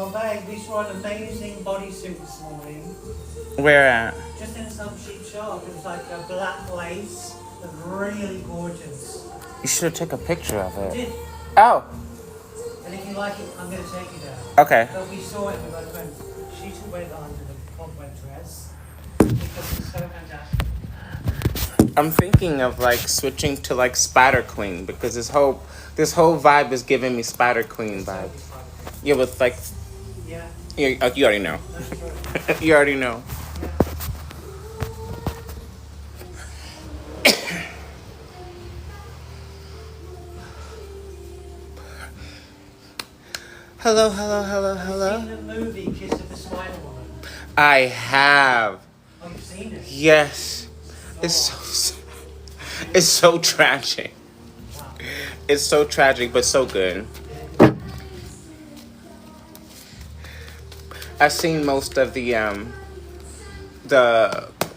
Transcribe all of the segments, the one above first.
Oh, babe, we saw an amazing bodysuit this morning. Where at? Just in some cheap shop. It was like a black lace. It was really gorgeous. You should have taken a picture of I it. did. Oh, And if you like it, I'm going to take you there. okay. But we saw it and we both went, she should wear that under the cobweb dress. Because it's so fantastic. I'm thinking of like switching to like Spider Queen because this whole vibe is giving me Spider Queen vibe. Yeah, with like Yeah, you already know. that's true. You already know. Hello, hello, hello, hello. Have you seen the movie Kiss of the Spider Woman? I have. Oh, you've seen it? Yes. It's so tragic. Wow. It's so tragic, but so good. I've seen most of the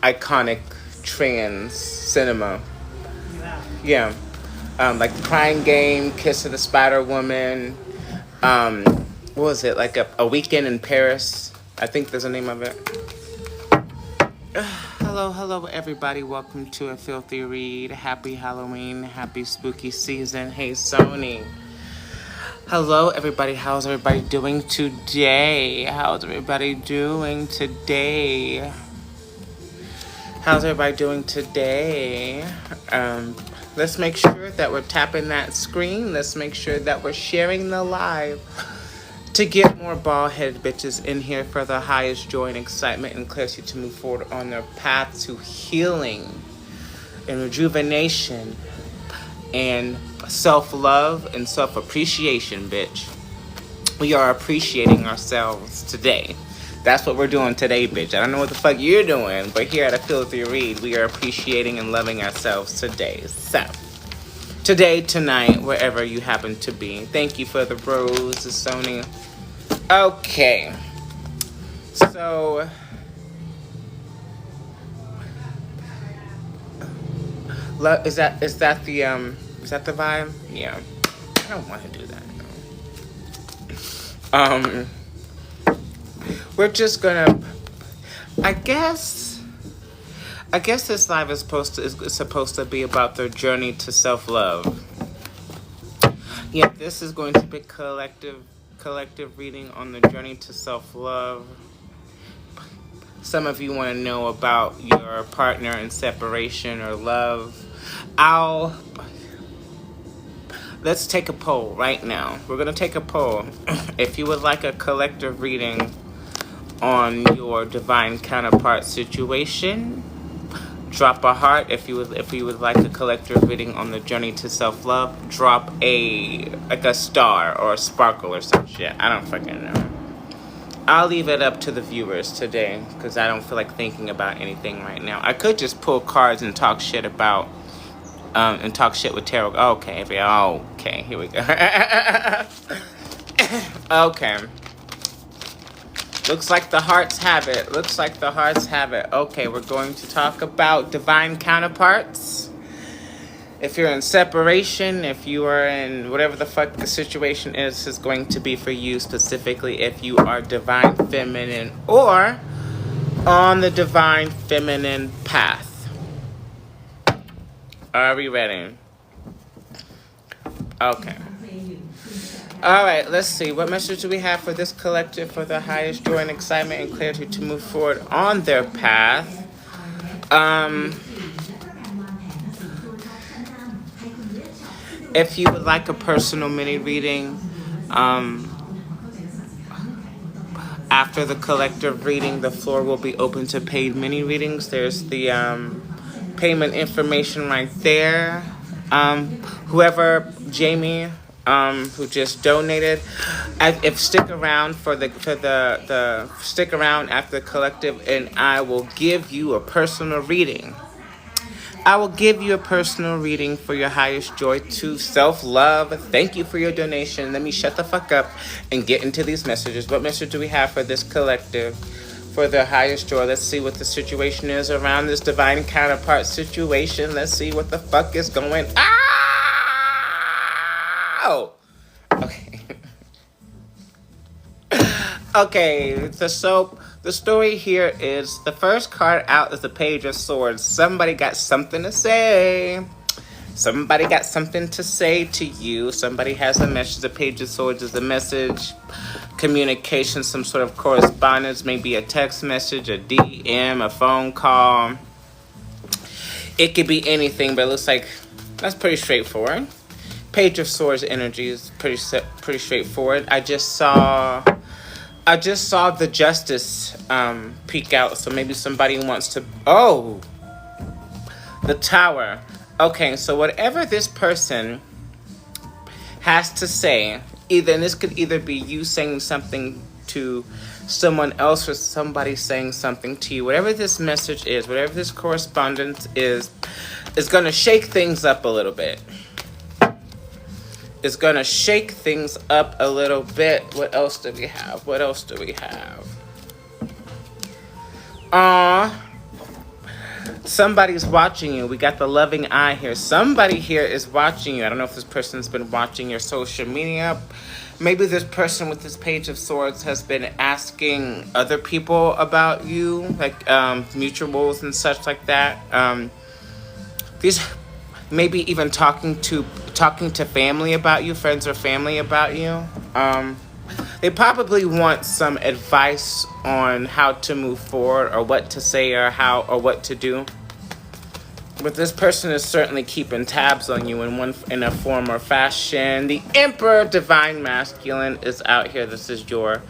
iconic trans cinema. Yeah. Yeah. Like Crying Game, Kiss of the Spider Woman. What was it? Like a weekend in Paris. I think there's a name of it. Hello, everybody. Welcome to A Filthy Read. Happy Halloween. Happy spooky season. Hey, Sony. Hello, everybody. How's everybody doing today? How's everybody doing today? Let's make sure that we're tapping that screen. Let's make sure that we're sharing the live to get more bald-headed bitches in here for the highest joy and excitement and clarity to move forward on their path to healing and rejuvenation and self-love and self-appreciation, bitch. We are appreciating ourselves today. That's what we're doing today, bitch. I don't know what the fuck you're doing, but here at A Filthy Read, we are appreciating and loving ourselves today. So, today, tonight, wherever you happen to be. Thank you for the roses, Sony. Okay. So, is that the vibe? Yeah. I don't want to do that. We're just gonna. I guess this live is supposed to be about their journey to self-love. Yeah, this is going to be collective reading on the journey to self-love. Some of you want to know about your partner in separation or love. Let's take a poll right now. We're going to take a poll. If you would like a collective reading on your divine counterpart situation, drop a heart. If you would like a collective reading on the journey to self-love, drop a star or a sparkle or some shit. I don't fucking know. I'll leave it up to the viewers today because I don't feel like thinking about anything right now. I could just pull cards and talk shit about and talk shit with tarot. Okay, here we go. Okay. Looks like the hearts have it. Okay, we're going to talk about divine counterparts. If you're in separation, if you are in whatever the fuck the situation is going to be for you specifically if you are divine feminine or on the divine feminine path. Are we ready? Okay. All right, let's see. What message do we have for this collective for the highest joy and excitement and clarity to move forward on their path? If you would like a personal mini reading, after the collective reading, the floor will be open to paid mini readings. There's the payment information right there. Whoever, Jamie, who just donated, if stick around stick around after the collective, and I will give you a personal reading. I will give you a personal reading for your highest joy to self-love. Thank you for your donation. Let me shut the fuck up and get into these messages. What message do we have for this collective for their highest joy? Let's see what the situation is around this divine counterpart situation. Let's see what the fuck is going on. Okay. Okay, the story here is the first card out is the Page of Swords. Somebody got something to say. Somebody got something to say to you. Somebody has a message. The Page of Swords is a message, communication, some sort of correspondence, maybe a text message, a DM, a phone call. It could be anything, but it looks like that's pretty straightforward. Page of Swords energy is pretty straightforward. I just saw the Justice peek out, so maybe somebody wants to. Oh, the Tower. Okay, so whatever this person has to say, and this could either be you saying something to someone else or somebody saying something to you. Whatever this message is, whatever this correspondence is going to shake things up a little bit. It's going to shake things up a little bit. What else do we have? What else do we have? Somebody's watching you. We got the loving eye here. Somebody here is watching you. I don't know if this person's been watching your social media. Maybe this person with this Page of Swords has been asking other people about you, like mutuals and such like that. These maybe even talking to family about you, friends or family about you. They probably want some advice on how to move forward or what to say or what to do. But this person is certainly keeping tabs on you in a form or fashion. The Emperor Divine Masculine is out here. This is your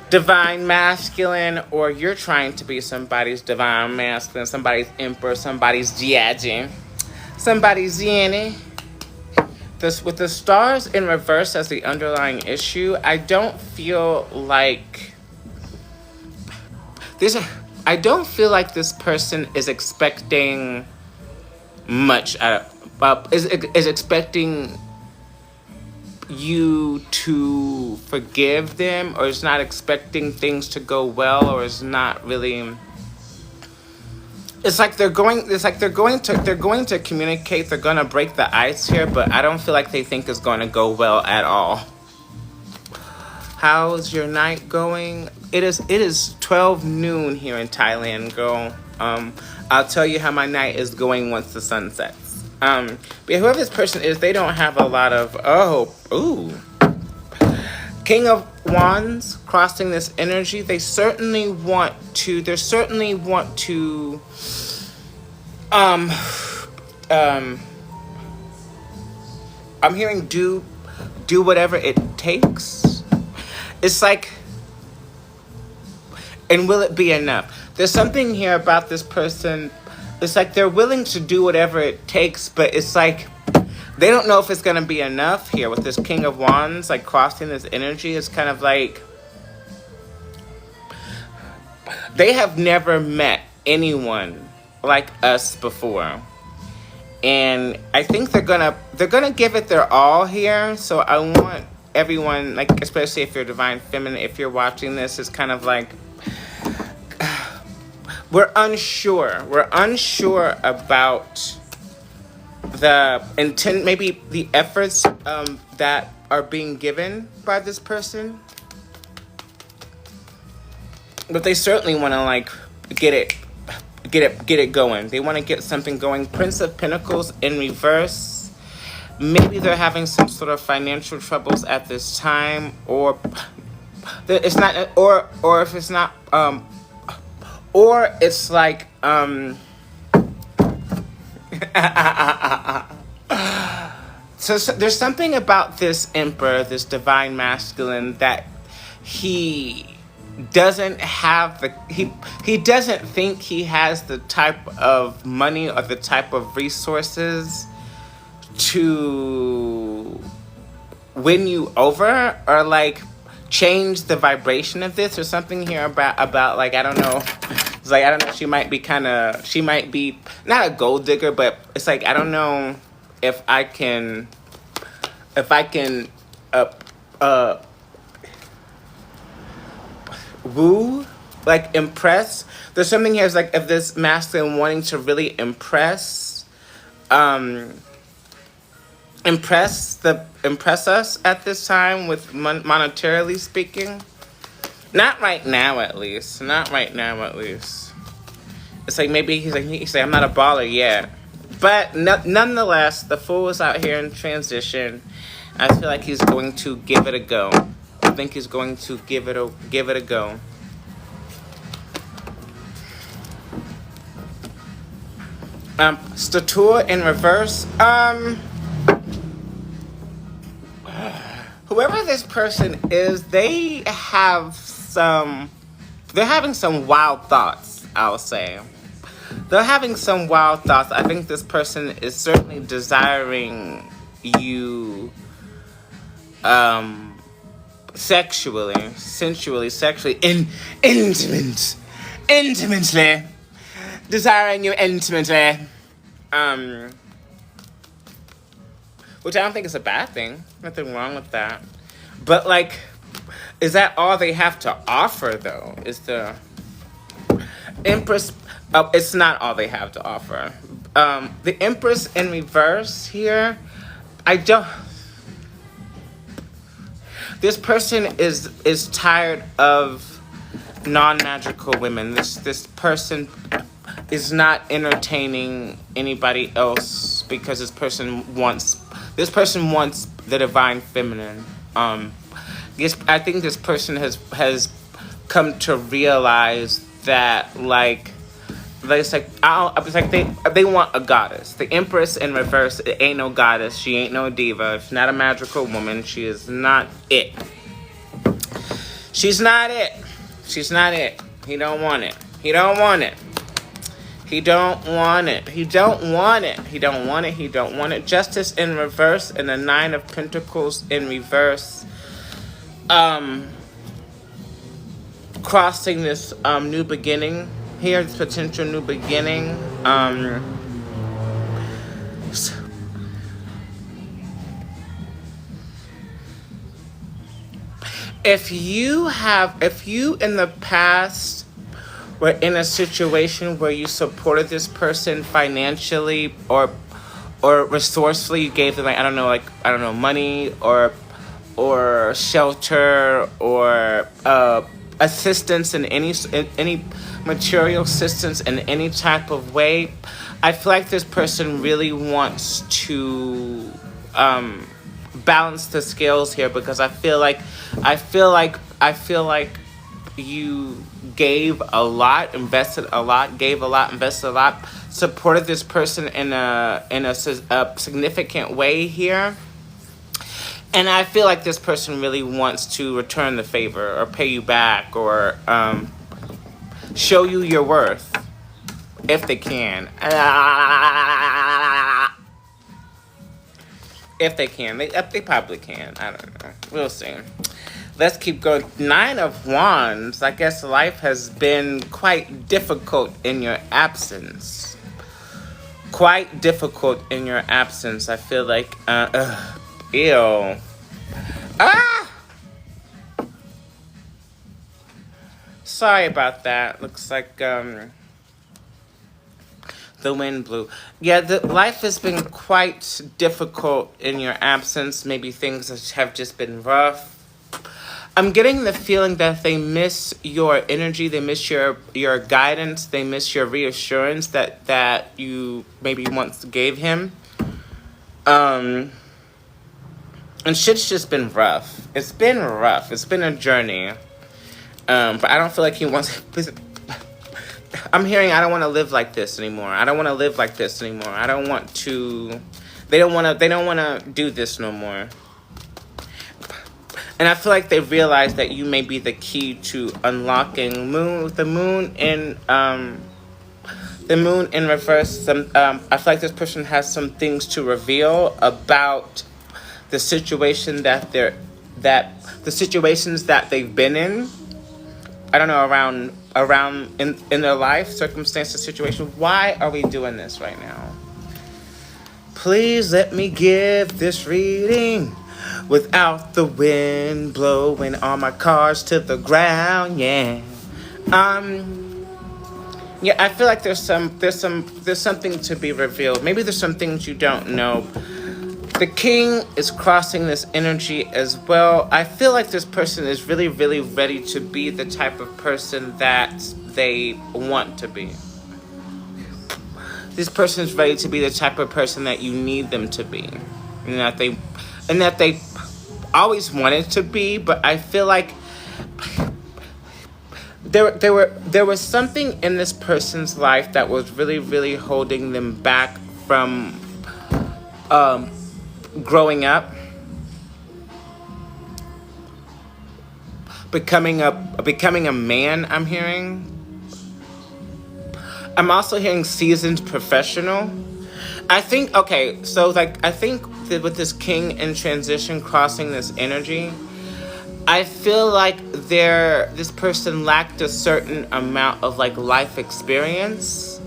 Divine Masculine, or you're trying to be somebody's Divine Masculine, somebody's Emperor, somebody's Jiaji, somebody's Yanni. With the stars in reverse as the underlying issue, I don't feel like this person is expecting much. Is expecting you to forgive them, or is not expecting things to go well, or is not really. It's like they're going to communicate. They're going to break the ice here, but I don't feel like they think it's going to go well at all. How's your night going? It is 12 noon here in Thailand, girl. I'll tell you how my night is going once the sun sets. But whoever this person is, they don't have a lot of King of Wands crossing this energy. They certainly want to. I'm hearing do whatever it takes. It's like, and will it be enough? There's something here about this person. It's like they're willing to do whatever it takes, but it's like they don't know if it's going to be enough here with this King of Wands, like crossing this energy. It's kind of like they have never met anyone like us before. And I think they're gonna give it their all here. So I want everyone, like, especially if you're Divine Feminine, if you're watching this, it's kind of like we're unsure about the intent, maybe the efforts that are being given by this person, but they certainly want to like get it going. They want to get something going. Prince of Pentacles in reverse. Maybe they're having some sort of financial troubles at this time, or it's not, or if it's not, or it's like so there's something about this Emperor, this Divine Masculine, that he doesn't have he doesn't think he has the type of money or the type of resources to win you over, or like change the vibration of this, or something here about like, I don't know. It's like, I don't know, she might be not a gold digger, but it's like, I don't know if I can woo, like impress. There's something here, is like, if this masculine wanting to really impress us at this time with monetarily speaking. Not right now, at least. Not right now, at least. It's like maybe he's like, I'm not a baller yet. But nonetheless, the Fool is out here in transition. I feel like he's going to give it a go. I think he's going to give it a go. Stature in reverse. Whoever this person is, they're having some wild thoughts, I'll say. They're having some wild thoughts. I think this person is certainly desiring you sexually, sensually, sexually, intimately. Desiring you intimately. Which I don't think is a bad thing. Nothing wrong with that. But, like, is that all they have to offer, though? Is the Empress... Oh, it's not all they have to offer. The Empress in reverse here, I don't... This person is tired of non-magical women. This person is not entertaining anybody else because this person wants the divine feminine. Yes, I think this person has come to realize that they want a goddess. The Empress in reverse, it ain't no goddess. She ain't no diva. She's not a magical woman. She is not it. She's not it. She's not it. He don't want it. He don't want it. He don't want it. He don't want it. He don't want it. He don't want it. Justice in reverse and the Nine of Pentacles in reverse. Crossing this new beginning here, this potential new beginning. If you in the past were in a situation where you supported this person financially or resourcely, you gave them money or shelter or assistance in any material assistance in any type of way, I feel like this person really wants to balance the scales here, because I feel like you gave a lot, invested a lot, supported this person in a significant way here. And I feel like this person really wants to return the favor or pay you back or show you your worth if they can. If they can. They probably can. I don't know. We'll see. Let's keep going. 9 of Wands. I guess life has been quite difficult in your absence. Quite difficult in your absence. I feel like, ew. Sorry about that. Looks like, the wind blew. Yeah, life has been quite difficult in your absence. Maybe things have just been rough. I'm getting the feeling that they miss your energy. They miss your guidance. They miss your reassurance that you maybe once gave him. And shit's just been rough. It's been rough. It's been a journey. But I don't feel like he wants... I'm hearing I don't want to live like this anymore. I don't want to live like this anymore. I don't want to... They don't want to do this no more. And I feel like they realize that you may be the key to unlocking the moon in reverse. I feel like this person has some things to reveal about the situation the situations that they've been in. I don't know, around in their life, circumstances, situation. Why are we doing this right now? Please let me give this reading without the wind blowing all my cards to the ground. Yeah. Yeah, I feel like there's something to be revealed. Maybe there's some things you don't know. The king is crossing this energy as well. I feel like this person is really, really ready to be the type of person that they want to be. This person is ready to be the type of person that you need them to be, and that they always wanted to be. But I feel like there was something in this person's life that was really, really holding them back from growing up, becoming a man. I'm hearing. I'm also hearing seasoned professional. I think, okay, so like, I think that with this king in transition crossing this energy, I feel like this person lacked a certain amount of like life experience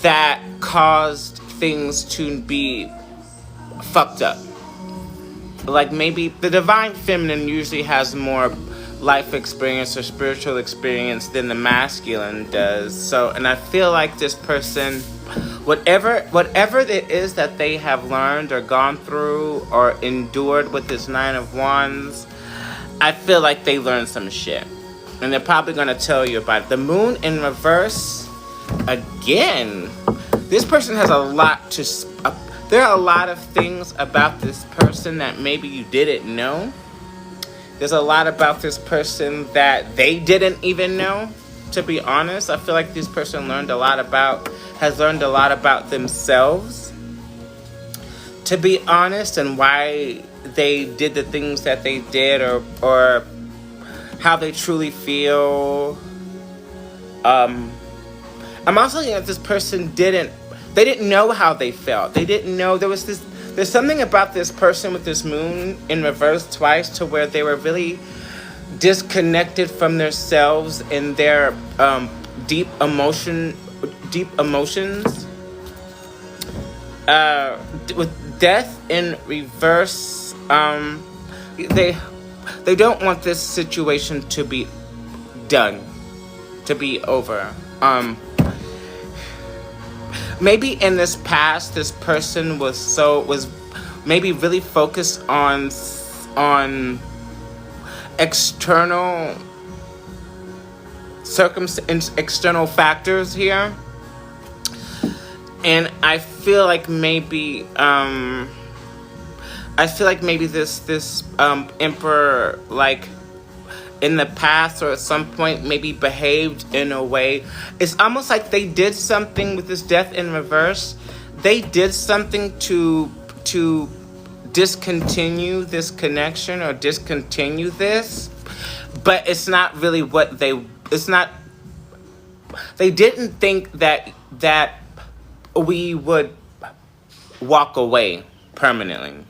that caused things to be fucked up. Like maybe the divine feminine usually has more life experience or spiritual experience than the masculine does. So, and I feel like this person, whatever it is that they have learned or gone through or endured with this Nine of Wands, I feel like they learned some shit. And they're probably going to tell you about it. The moon in reverse, again, this person has a lot to... there are a lot of things about this person that maybe you didn't know. There's a lot about this person that they didn't even know, to be honest. I feel like this person has learned a lot about themselves, to be honest, and why they did the things that they did, or how they truly feel. I'm also thinking that this person didn't know how they felt. They didn't know there's something about this person with this moon in reverse twice to where they were really disconnected from themselves and their deep emotions. With death in reverse, they don't want this situation to be done, to be over. Maybe in this past, this person was maybe really focused on external external factors here, and I feel like maybe this emperor, like, in the past or at some point maybe behaved in a way. It's almost like they did something with this death in reverse. They did something to discontinue this connection or discontinue this, but it's not really what they didn't think that we would walk away permanently.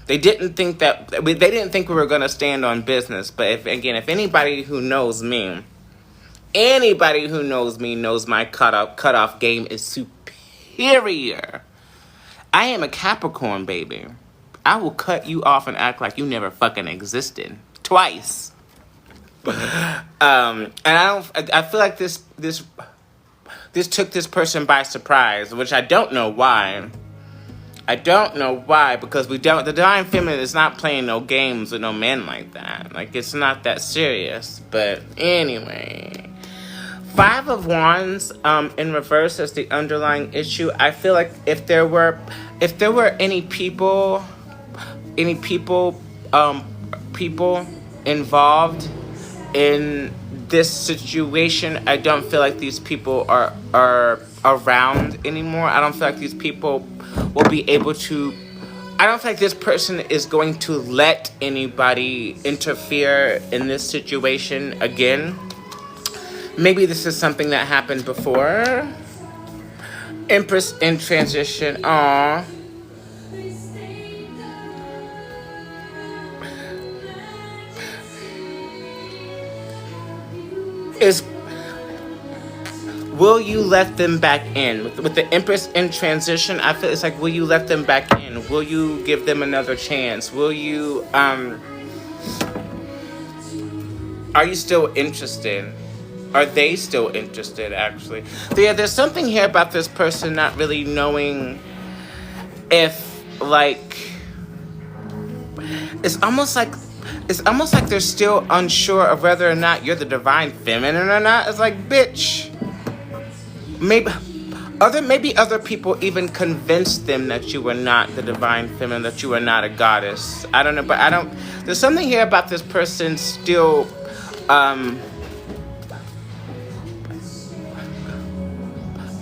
They didn't think we were going to stand on business. But if anybody who knows me knows my cutoff game is superior. I am a Capricorn, baby. I will cut you off and act like you never fucking existed twice. And I feel like this took this person by surprise, which I don't know why. Because the divine feminine is not playing no games with no men like that. Like, it's not that serious. But anyway, Five of Wands in reverse as the underlying issue. I feel like if there were any people involved in this situation, I don't feel like these people are around anymore. I don't feel like these people will be able to... I don't feel like this person is going to let anybody interfere in this situation again. Maybe this is something that happened before. Empress in transition. Aww. Will you let them back in? With the Empress in transition, I feel it's like, will you let them back in? Will you give them another chance? Will you, are you still interested? Are they still interested, actually? So yeah, there's something here about this person not really knowing if, like, it's almost like they're still unsure of whether or not you're the divine feminine or not. It's like, bitch, maybe other people even convinced them that you were not the divine feminine, that you were not a goddess. I don't know, but there's something here about this person still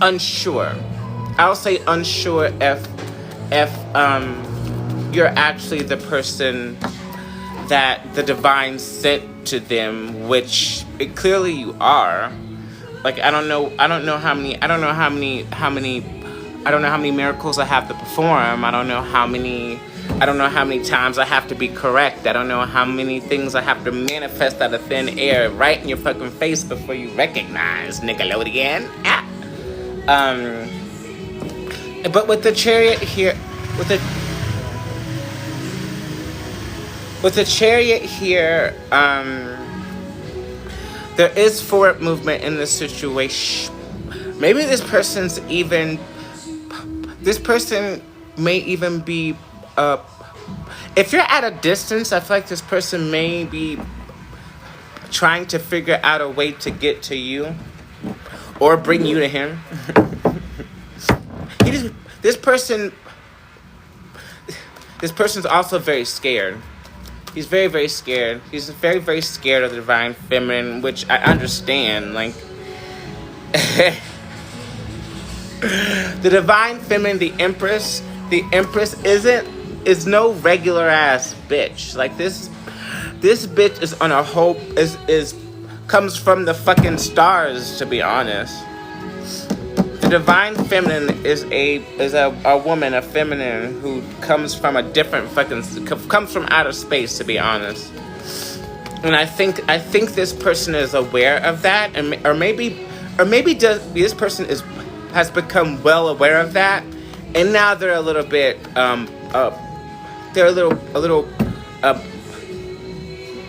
unsure. I'll say unsure if you're actually the person that the divine sent to them, which clearly you are. Like, I don't know how many miracles I have to perform. I don't know how many times I have to be correct. I don't know how many things I have to manifest out of thin air right in your fucking face before you recognize Nickelodeon. But with the chariot here, there is forward movement in this situation. Maybe this person may even be, if you're at a distance, I feel like this person may be trying to figure out a way to get to you or bring you to him. This person's also very scared. He's very, very scared. He's very, very scared of the divine feminine, which I understand. Like, the divine feminine, the empress is no regular ass bitch. Like, this bitch is on a hope, comes from the fucking stars, to be honest. The divine feminine is a woman, a feminine who comes from a different comes from outer space, to be honest. And I think this person is aware of that, or maybe this person has become well aware of that, and now they're a little bit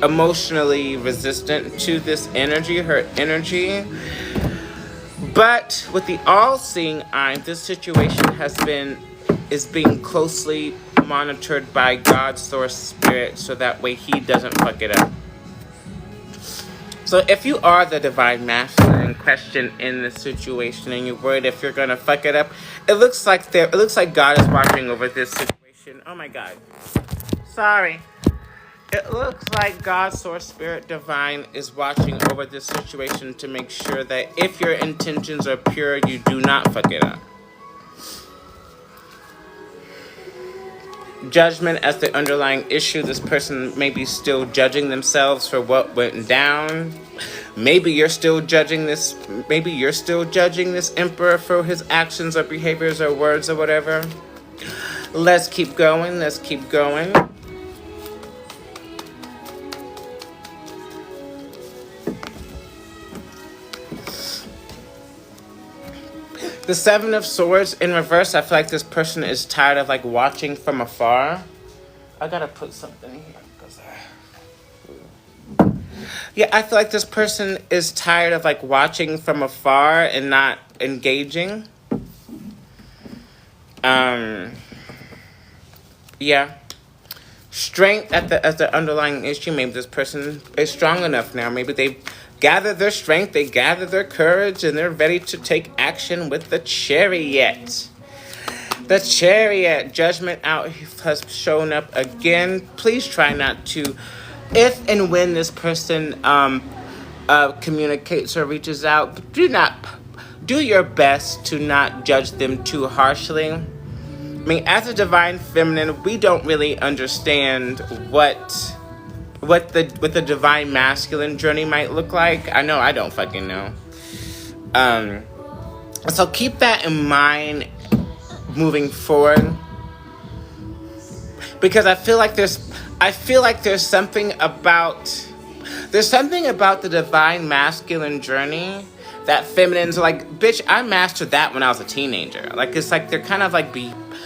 emotionally resistant to this energy, her energy. But with the all-seeing eye, this situation is being closely monitored by God's source spirit, so that way he doesn't fuck it up. So if you are the divine master in question in this situation, and you're worried if you're gonna fuck it up, it looks like God is watching over this situation. Oh my God, sorry. It looks like God's source spirit divine is watching over this situation to make sure that if your intentions are pure, you do not fuck it up. Judgment as the underlying issue. This person may be still judging themselves for what went down. Maybe you're still judging this emperor for his actions or behaviors or words or whatever. Let's keep going. The Seven of Swords in reverse. I feel like this person is tired of like watching from afar. I gotta put something here. Yeah, I feel like this person is tired of like watching from afar and not engaging. Yeah. Strength as the underlying issue. Maybe this person is strong enough now. Maybe they've gathered their strength, they gathered their courage, and they're ready to take action with the chariot. The chariot, judgment out has shown up again. Please try not to, if and when this person communicates or reaches out, do your best to not judge them too harshly. I mean, as a divine feminine, we don't really understand what the divine masculine journey might look like. I know I don't fucking know. So keep that in mind moving forward, because I feel like there's something about the divine masculine journey that feminines are like, bitch, I mastered that when I was a teenager. Like, it's like they're kind of like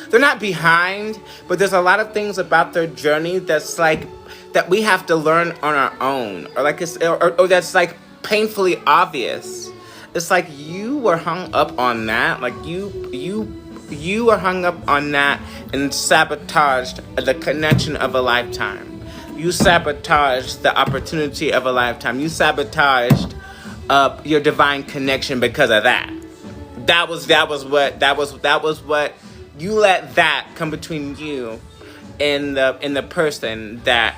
they're not behind, but there's a lot of things about their journey that's like that we have to learn on our own, or like or that's like painfully obvious. It's like you were hung up on that, like you were hung up on that and sabotaged the connection of a lifetime. You sabotaged the opportunity of a lifetime. You sabotaged your divine connection because of that. That was what you let that come between you and the person that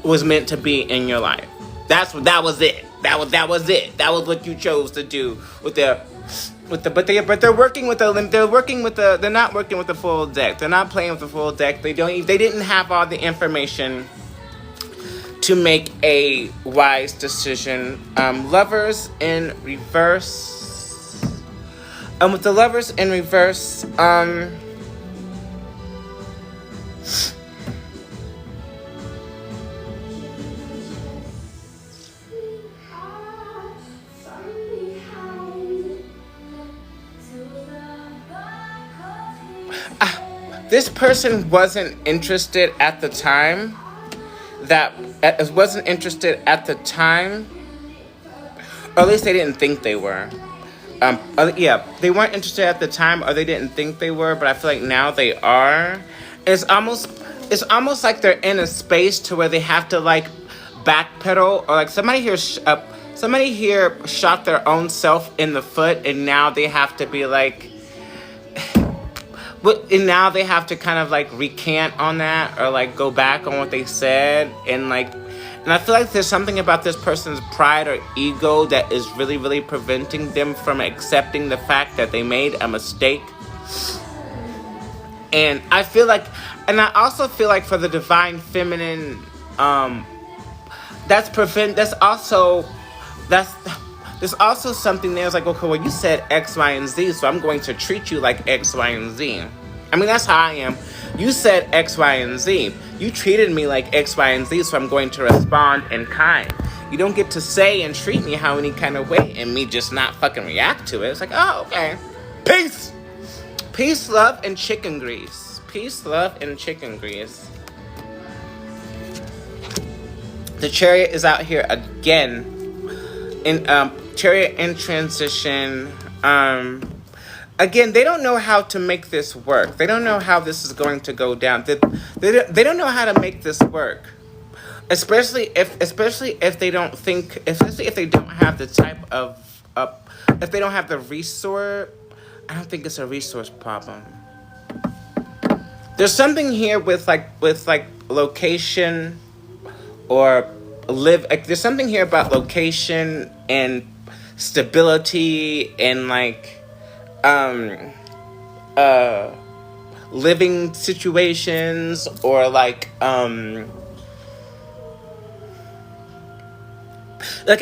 was meant to be in your life. That was it. That was it. That was what you chose to do with they're working with they're not working with the full deck. They're not playing with the full deck. They didn't have all the information to make a wise decision. Lovers in reverse. With the lovers in reverse, this person wasn't interested at the time. Wasn't interested at the time, or at least they didn't think they were. They weren't interested at the time, or they didn't think they were. But I feel like now they are. It's almost like they're in a space to where they have to like backpedal, or like somebody here shot their own self in the foot, and now they have to be like. And now they have to kind of like recant on that, or like go back on what they said, and I feel like there's something about this person's pride or ego that is really, really preventing them from accepting the fact that they made a mistake. And I also feel like for the divine feminine, there's also something there. It's like, okay, well, you said X, Y, and Z, so I'm going to treat you like X, Y, and Z. I mean, that's how I am. You said X, Y, and Z. You treated me like X, Y, and Z, so I'm going to respond in kind. You don't get to say and treat me how any kind of way and me just not fucking react to it. It's like, oh, okay. Peace! Peace, love, and chicken grease. Peace, love, and chicken grease. The Chariot is out here again. In Chariot in transition. Again, they don't know how to make this work. They don't know how this is going to go down. They don't know how to make this work. Especially if they don't think, especially if they don't have the type of if they don't have the resource. I don't think it's a resource problem. There's something here with location or there's something here about location and stability and living situations, or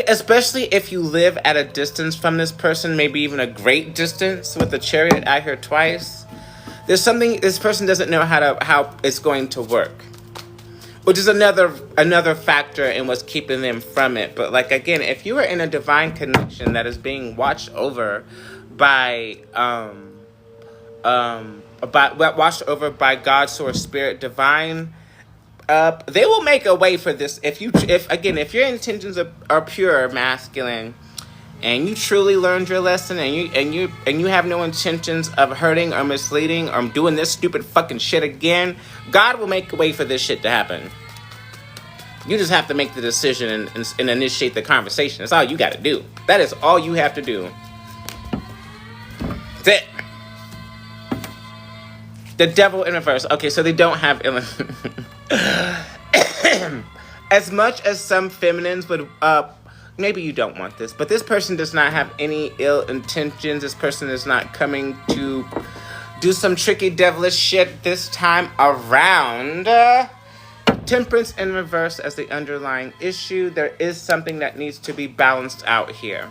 especially if you live at a distance from this person, maybe even a great distance. With the Chariot out here twice, there's something this person doesn't know how it's going to work, which is another factor in what's keeping them from it. But again, if you are in a divine connection that is being watched over by God, Source, Spirit, Divine, they will make a way for this. If your intentions are pure, masculine, and you truly learned your lesson, and you have no intentions of hurting or misleading or doing this stupid fucking shit again, God will make a way for this shit to happen. You just have to make the decision and initiate the conversation. That's all you got to do. That is all you have to do. That's it. The Devil in reverse. Okay, so they don't have as much as some feminines would. Maybe you don't want this, but this person does not have any ill intentions. This person is not coming to do some tricky devilish shit this time around. Temperance in reverse as the underlying issue. There is something that needs to be balanced out here.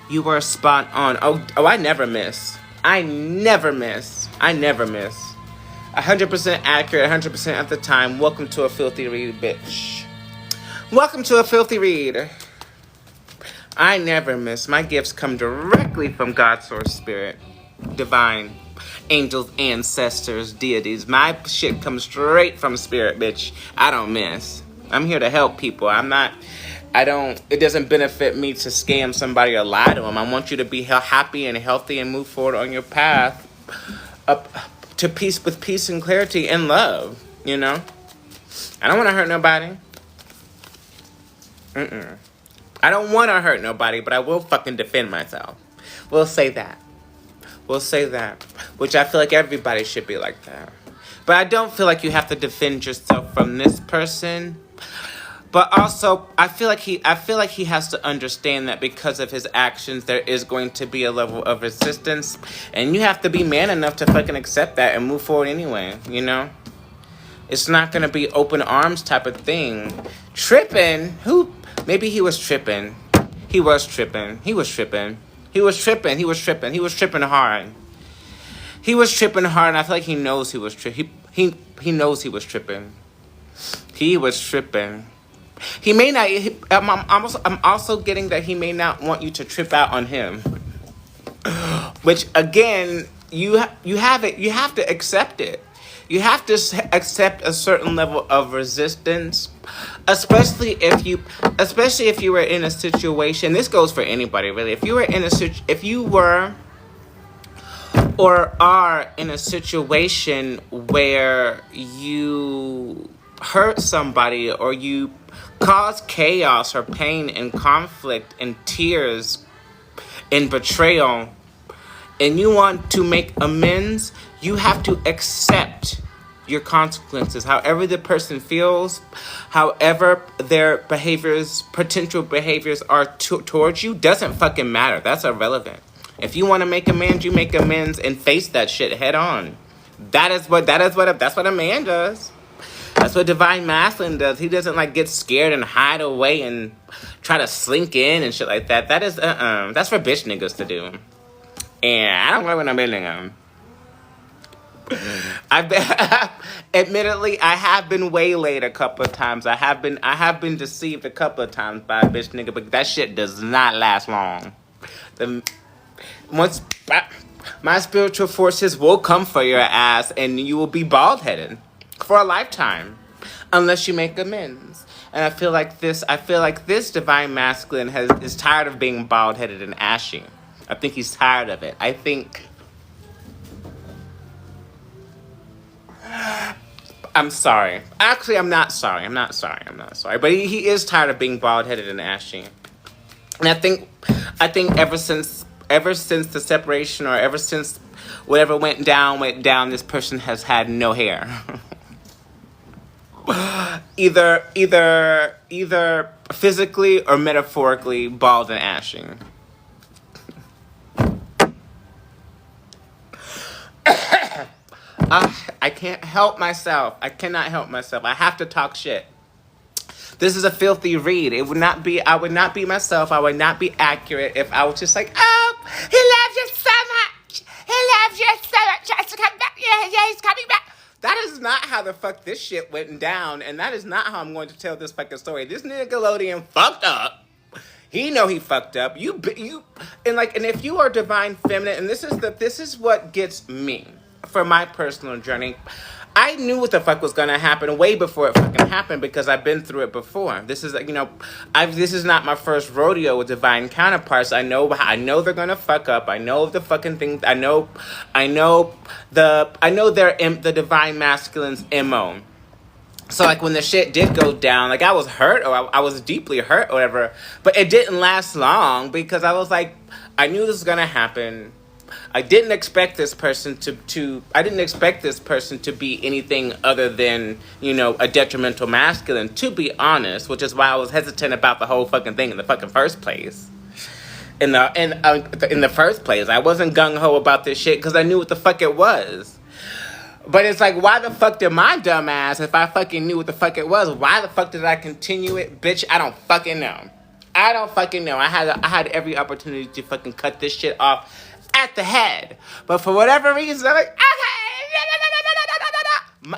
You were spot on. Oh, I never miss. I never miss. 100% accurate, 100% at the time. Welcome to a filthy read, bitch. Welcome to a filthy read. I never miss. My gifts come directly from God, Source, Spirit, Divine, angels, ancestors, deities. My shit comes straight from Spirit, bitch. I don't miss. I'm here to help people. It doesn't benefit me to scam somebody or lie to them. I want you to be happy and healthy and move forward on your path up to peace, with peace and clarity and love. You know? I don't want to hurt nobody. I don't want to hurt nobody, but I will fucking defend myself. We'll say that. We'll say that. Which I feel like everybody should be like that. But I don't feel like you have to defend yourself from this person. But also, I feel like he has to understand that because of his actions, there is going to be a level of resistance, and you have to be man enough to fucking accept that and move forward anyway. You know, it's not gonna be open arms type of thing. Tripping? Who? Maybe he was tripping. He was tripping. He was tripping. He was tripping. He was tripping. He was tripping hard. He was tripping hard, and I feel like he knows he was tripping. He knows he was tripping. He was tripping. He may not. I'm also getting that he may not want you to trip out on him. Which again, you have to accept it. You have to accept a certain level of resistance, especially if you were in a situation. This goes for anybody really. If you were or are in a situation where you hurt somebody or you cause chaos or pain and conflict and tears and betrayal, and you want to make amends, you have to accept your consequences. However the person feels, however their potential behaviors are towards you, doesn't fucking matter. That's irrelevant. If you want to make amends, you make amends and face that shit head on. That's what a man does. That's what divine masculine does. He doesn't like get scared and hide away and try to slink in and shit like that. That is that's for bitch niggas to do. And I don't know what I'm building on. Admittedly, I have been waylaid a couple of times. I have been deceived a couple of times by a bitch nigga, but that shit does not last long. Once my spiritual forces will come for your ass, and you will be bald-headed for a lifetime unless you make amends. And I feel like this divine masculine is tired of being bald-headed and ashy. I think he's tired of it. I think I'm sorry. Actually, I'm not sorry. But he is tired of being bald-headed and ashy. And I think ever since the separation, or ever since whatever went down, this person has had no hair. either physically or metaphorically bald and ashy. I can't help myself. I cannot help myself. I have to talk shit. This is a filthy read. I would not be myself. I would not be accurate if I was just like, oh, he loves you so much. He loves you so much. He has to come back. Yeah, he's coming back. That is not how the fuck this shit went down, and that is not how I'm going to tell this fucking story. This Nickelodeon fucked up. He know he fucked up. And if you are divine feminine, and this is what gets me for my personal journey. I knew what the fuck was gonna happen way before it fucking happened, because I've been through it before. This is this is not my first rodeo with divine counterparts. I know they're gonna fuck up. I know the fucking thing. I know the divine masculine's MO. So like when the shit did go down, like I was hurt, or I was deeply hurt, or whatever. But it didn't last long, because I was like, I knew this was gonna happen. I didn't expect this person to be anything other than, a detrimental masculine, to be honest, which is why I was hesitant about the whole fucking thing in the fucking first place. In the first place, I wasn't gung-ho about this shit because I knew what the fuck it was. But it's like, why the fuck did my dumb ass, if I fucking knew what the fuck it was, why the fuck did I continue it? Bitch, I don't fucking know. I had every opportunity to fucking cut this shit off at the head, but for whatever reason, I'm like, okay,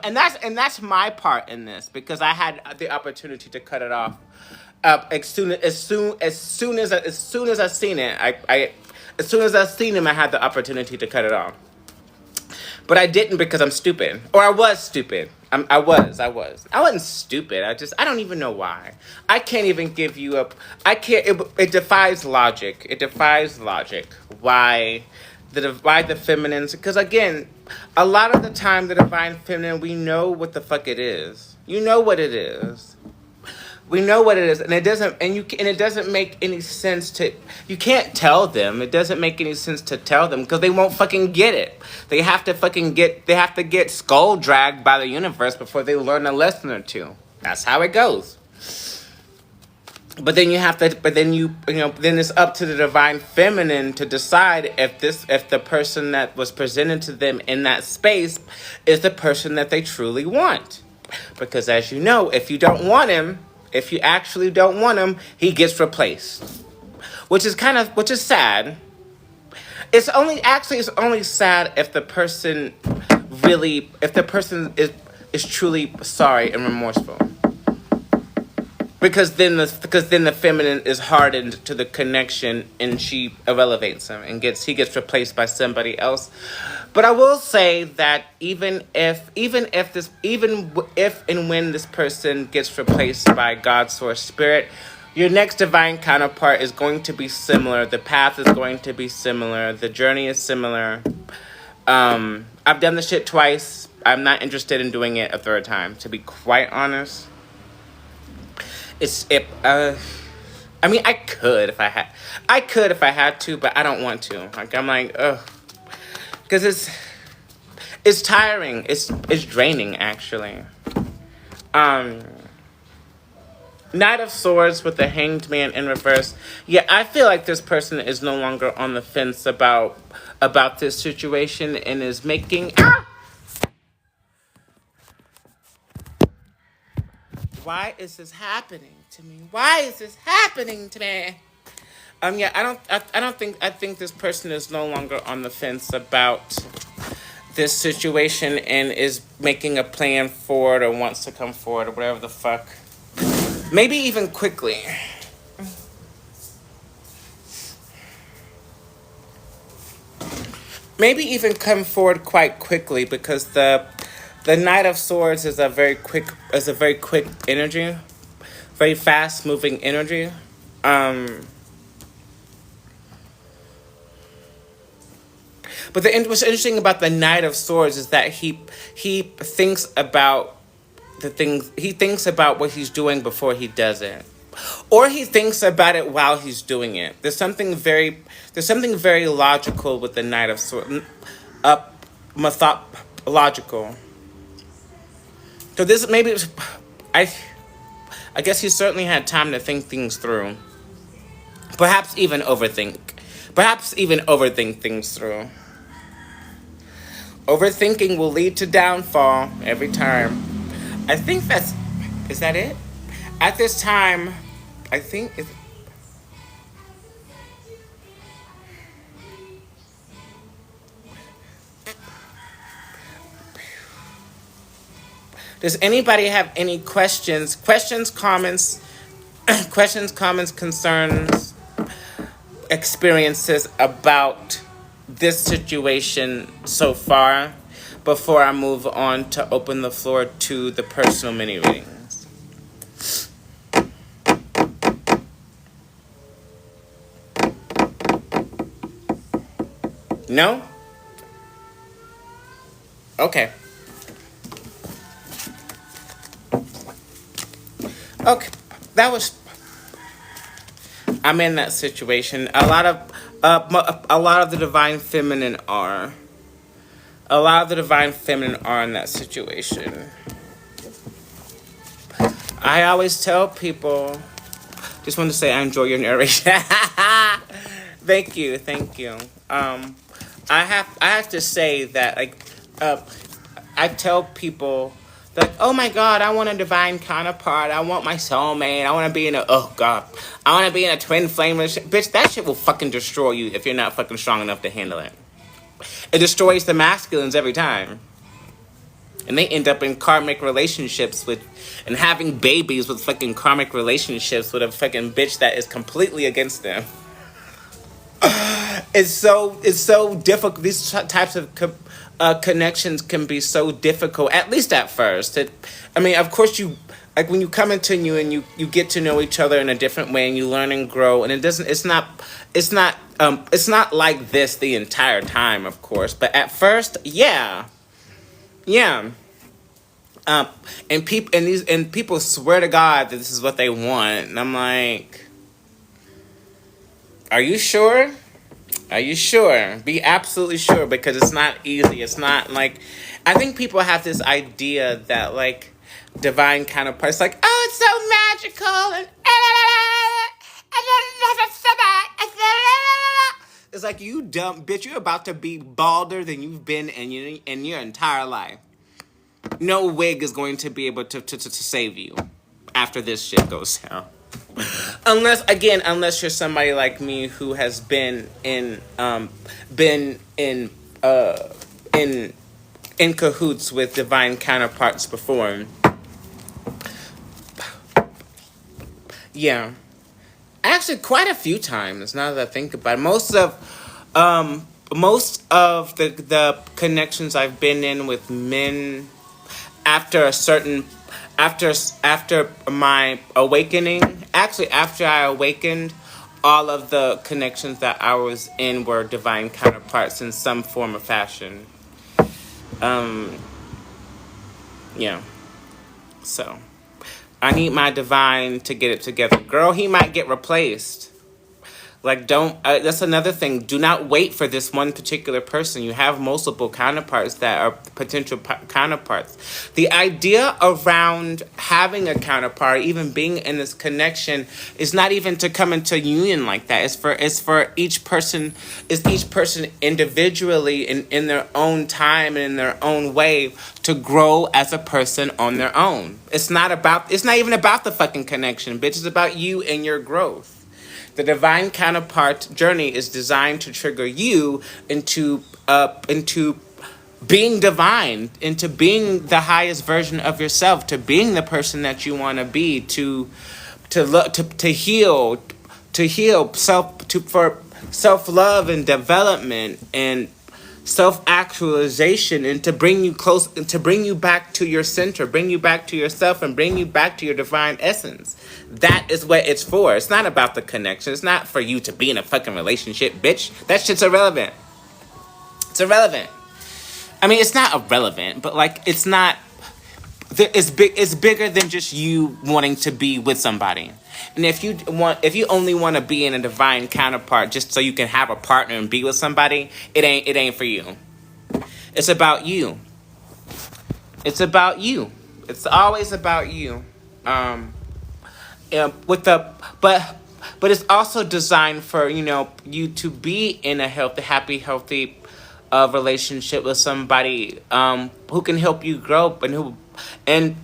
and that's my part in this, because I had the opportunity to cut it off as soon as I seen him, I had the opportunity to cut it off. But I didn't, because I'm stupid, or I was stupid. I wasn't stupid. I don't even know why. I can't even give you it defies logic. It defies logic why why the feminines, because again, a lot of the time the divine feminine, we know what the fuck it is. You know what it is. We know what it is, and it doesn't make any sense to. You can't tell them. It doesn't make any sense to tell them because they won't fucking get it. They have to get skull dragged by the universe before they learn a lesson or two. That's how it goes. But then then it's up to the divine feminine to decide if the person that was presented to them in that space is the person that they truly want. Because as you know, if you actually don't want him, he gets replaced. Which is sad. It's only sad if the person is truly sorry and remorseful. Because then the feminine is hardened to the connection and she elevates him and he gets replaced by somebody else. But I will say that even if and when this person gets replaced by God's source spirit, your next divine counterpart is going to be similar. The path is going to be similar. The journey is similar. I've done this shit twice. I'm not interested in doing it a third time, to be quite honest. I mean, I could if I had to, but I don't want to. Like, I'm like, ugh, because it's tiring. It's draining, actually. Knight of Swords with the Hanged Man in reverse. Yeah, I feel like this person is no longer on the fence about this situation and is making. Why is this happening to me? Why is this happening to me? Yeah, I think this person is no longer on the fence about this situation and is making a plan for it or wants to come forward or whatever the fuck. Maybe even quickly. Maybe even come forward quite quickly because the Knight of Swords is a very quick energy, very fast moving energy. But what's interesting about the Knight of Swords is that he thinks about the things. He thinks about what he's doing before he does it, or he thinks about it while he's doing it. There's something very logical with the Knight of Swords, logical. So this maybe I guess he certainly had time to think things through. Perhaps even overthink things through. Overthinking will lead to downfall every time. I think is that it? At this time, I think it's. Does anybody have any questions, comments, concerns, experiences about this situation so far before I move on to open the floor to the personal mini readings? No? Okay. Okay, I'm in that situation. A lot of the divine feminine are. A lot of the divine feminine are in that situation. I always tell people. Just want to say I enjoy your narration. Thank you. I have to say that I tell people. Like, oh my God, I want a divine counterpart. I want my soulmate. I want to be in a twin flame relationship. Bitch, that shit will fucking destroy you if you're not fucking strong enough to handle it. It destroys the masculines every time. And they end up in karmic relationships and having babies with fucking karmic relationships with a fucking bitch that is completely against them. it's so difficult. These types of connections can be so difficult, at least at first. I mean, of course, you like when you come into you and you get to know each other in a different way, and you learn and grow. And it's not like this the entire time, of course. But at first, yeah. And people swear to God that this is what they want, and I'm like, are you sure? Are you sure? Be absolutely sure, because it's not easy. It's not like, I think people have this idea that like divine counterparts, like, oh, it's so magical and it's like, you dumb bitch, you're about to be balder than you've been in your entire life. No wig is going to be able to save you after this shit goes down. Unless you're somebody like me who has been in cahoots with divine counterparts before. Yeah. Actually, quite a few times, now that I think about it. Most of the connections I've been in with men after my awakening, actually after I awakened, all of the connections that I was in were divine counterparts in some form or fashion. Yeah. So, I need my divine to get it together. Girl, he might get replaced. Like, that's another thing. Do not wait for this one particular person. You have multiple counterparts that are potential counterparts. The idea around having a counterpart, even being in this connection, is not even to come into union like that. It's for each person individually in their own time and in their own way to grow as a person on their own. It's not even about the fucking connection, bitch. It's about you and your growth. The divine counterpart journey is designed to trigger you into being divine, into being the highest version of yourself, to being the person that you want to be, to heal, for self-love and development and self-actualization, and to bring you close, and to bring you back to your center, bring you back to yourself, and bring you back to your divine essence. That is what it's for. It's not about the connection. It's not for you to be in a fucking relationship, bitch. That shit's irrelevant. It's irrelevant. I mean, it's not irrelevant, but like, it's not. It's big. It's bigger than just you wanting to be with somebody. And if you only want to be in a divine counterpart just so you can have a partner and be with somebody, it ain't for you. It's about you. It's about you. It's always about you. But it's also designed for you to be in a healthy relationship with somebody who can help you grow and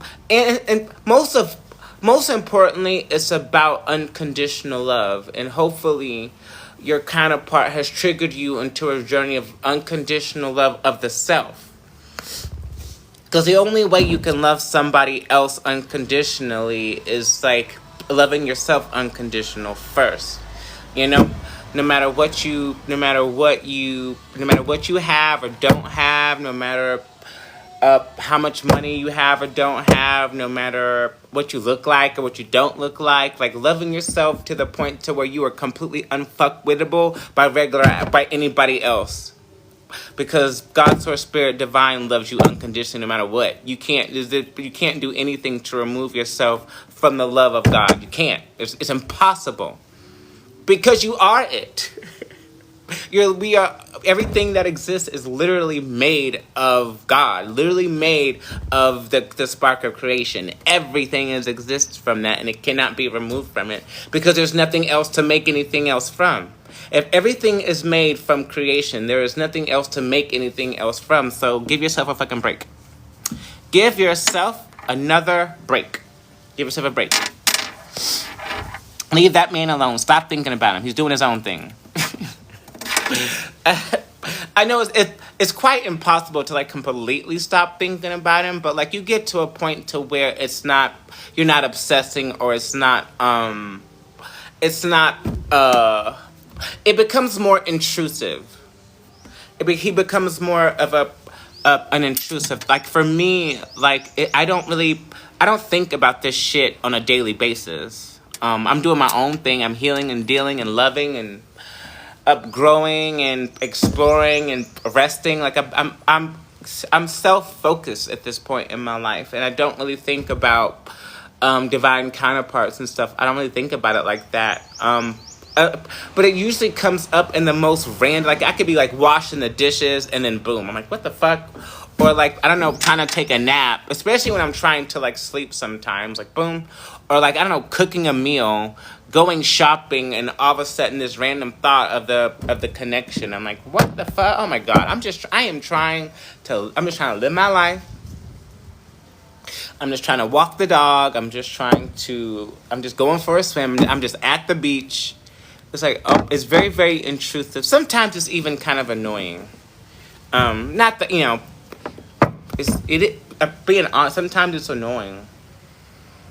most importantly, it's about unconditional love, and hopefully your counterpart has triggered you into a journey of unconditional love of the self. Because the only way you can love somebody else unconditionally is like loving yourself unconditional first. No matter what you have or don't have, no matter how much money you have or don't have, no matter what you look like or what you don't look like loving yourself to the point to where you are completely unfuckwittable by anybody else. Because God, Source, Spirit, Divine loves you unconditionally no matter what. You can't do anything to remove yourself from the love of God. You can't. It's impossible. Because you are it. We are everything that exists is literally made of God, literally made of the spark of creation. Everything exists from that, and it cannot be removed from it because there's nothing else to make anything else from. If everything is made from creation, there is nothing else to make anything else from. So give yourself a fucking break. Give yourself another break. Give yourself a break. Leave that man alone. Stop thinking about him. He's doing his own thing. I know it's quite impossible to completely stop thinking about him, but you get to a point to where you're not obsessing, or it's not it becomes more intrusive. He becomes more of an intrusive. Like for me, like I don't think about this shit on a daily basis. I'm doing my own thing. I'm healing and dealing and loving and growing and exploring and resting. Like I'm self-focused at this point in my life, and I don't really think about divine counterparts and stuff. I don't really think about it like that. But it usually comes up in the most random. Like I could be like washing the dishes, and then boom, I'm like, what the fuck? Or like I don't know, trying to take a nap, especially when I'm trying to like sleep sometimes. Like boom, or like I don't know, cooking a meal, going shopping, and all of a sudden this random thought of the connection. I'm like, what the fuck? Oh my god, I'm just trying to live my life. I'm just trying to walk the dog. I'm just going for a swim. I'm just at the beach. It's like, oh, it's very, very intrusive. Sometimes it's even kind of annoying. Not that, being honest, sometimes it's annoying.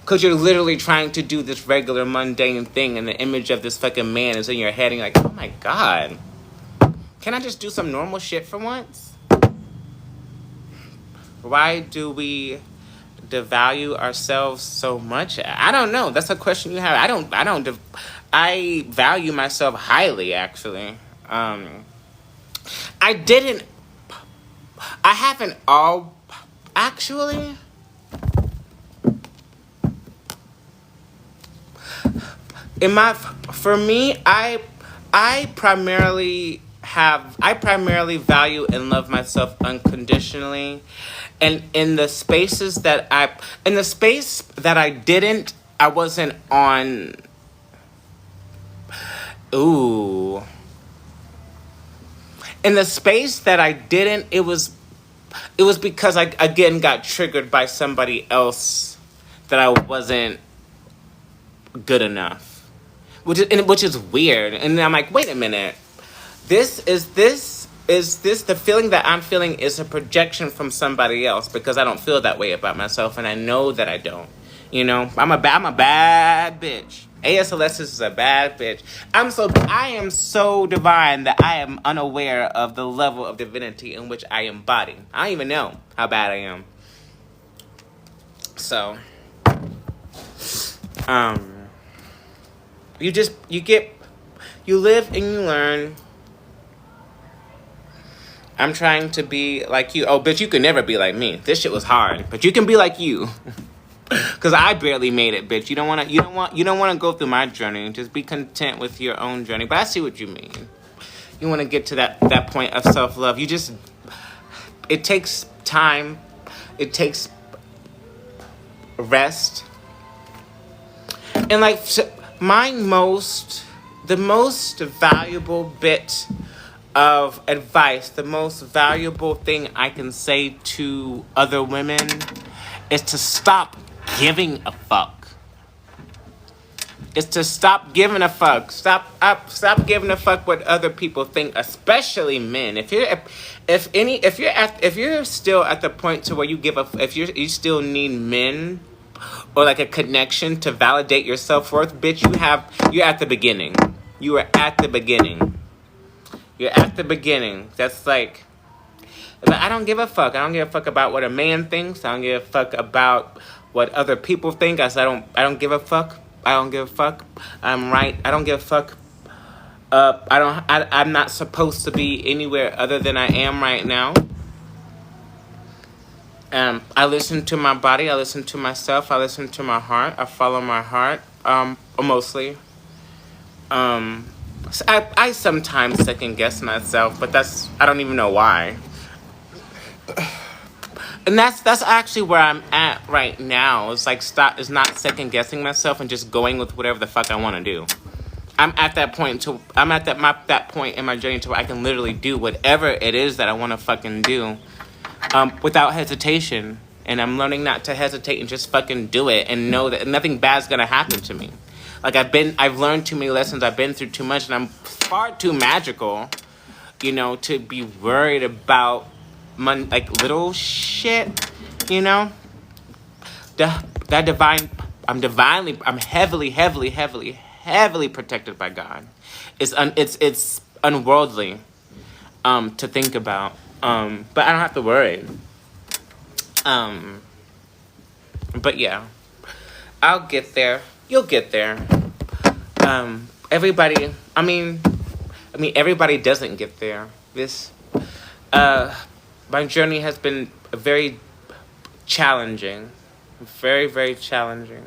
Because you're literally trying to do this regular mundane thing, and the image of this fucking man is in your head, and you're like, oh my god. Can I just do some normal shit for once? Why do we devalue ourselves so much? I don't know. That's a question you have. I value myself highly, actually. I haven't all, actually. For me, I primarily value and love myself unconditionally. And in the space that I didn't, I wasn't on. Ooh. In the space that I didn't, it was because I again got triggered by somebody else that I wasn't good enough, which is weird. And then I'm like, wait a minute, is this the feeling that I'm feeling is a projection from somebody else, because I don't feel that way about myself, and I know that I don't. I'm a bad bitch. ASLS is a bad bitch. I am so divine that I am unaware of the level of divinity in which I embody. I don't even know how bad I am. So, you live and you learn. I'm trying to be like you. Oh, bitch, you can never be like me. This shit was hard, but you can be like you. Cause I barely made it, bitch. You don't want to go through my journey. Just be content with your own journey. But I see what you mean. You want to get to that point of self-love. It takes time. It takes rest. And like the most valuable bit of advice, the most valuable thing I can say to other women is to stop giving a fuck. It's to stop giving a fuck. Stop giving a fuck what other people think, especially men. If you're still at the point to where you still need men or like a connection to validate your self-worth, bitch, you're at the beginning. You are at the beginning. You're at the beginning. That's like, I don't give a fuck. I don't give a fuck about what a man thinks. I don't give a fuck about what other people think. I don't give a fuck. I don't give a fuck. I'm right. I don't give a fuck. I'm not supposed to be anywhere other than I am right now. I listen to my body. I listen to myself. I listen to my heart. I follow my heart. Mostly. I sometimes second guess myself, but I don't even know why. And that's actually where I'm at right now. It's like it's not second guessing myself and just going with whatever the fuck I want to do. I'm at that point that point in my journey to where I can literally do whatever it is that I want to fucking do, without hesitation. And I'm learning not to hesitate and just fucking do it and know that nothing bad's gonna happen to me. Like I've learned too many lessons. I've been through too much, and I'm far too magical, to be worried about little shit, I'm heavily protected by God. it's unworldly to think about. But I don't have to worry. But yeah, I'll get there. You'll get there. Everybody. Everybody doesn't get there. My journey has been very challenging, very, very challenging,